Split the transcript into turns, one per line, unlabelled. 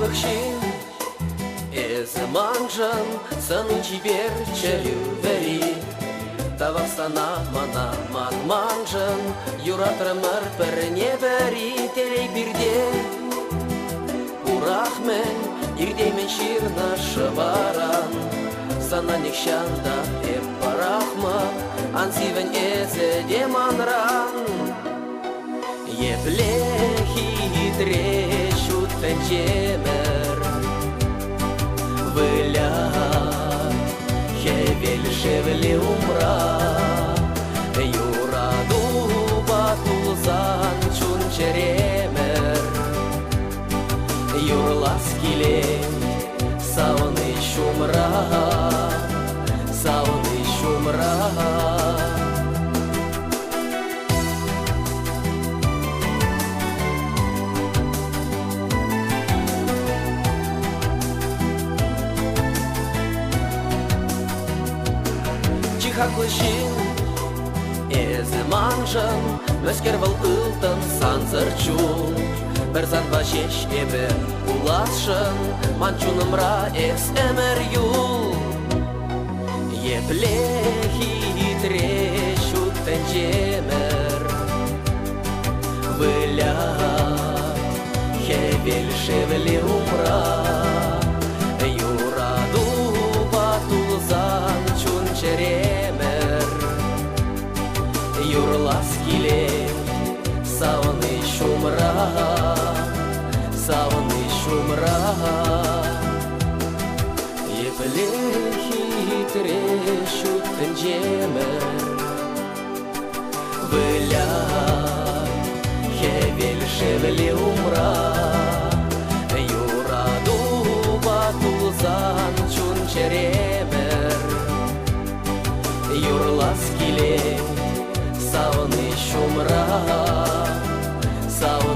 măcșin E să manjăm, să nu ciber ce iuberi Tava stana mana man manjăm Jura trămăr per neveri Telei birde Urachmen Irдей мен ширна шабаран Sana nikşanda hep parahma Ansiven eze demanran Епlehi trещут тенчемер Выля Хевель шевли умра Юраду батулзан чунчеремер Юрласкиле Сауны шумра Сауны шумра Чихаклышин Эзе манжан Möskервал ылтын санзырчун Берзан башеш эбе уласшын Манчунымра эс эмер юл Еплехи трещут тенчемер Вылят Хевель шевли умра Юраду батулзан чунчеремер Юрласкиле Сауны шумра Сауны шумра Епелехи трещут тенчемер Вылят Хевель шевли умра Юраду батулзан чунчеремер Юрласкиле Сауны шумра Сауны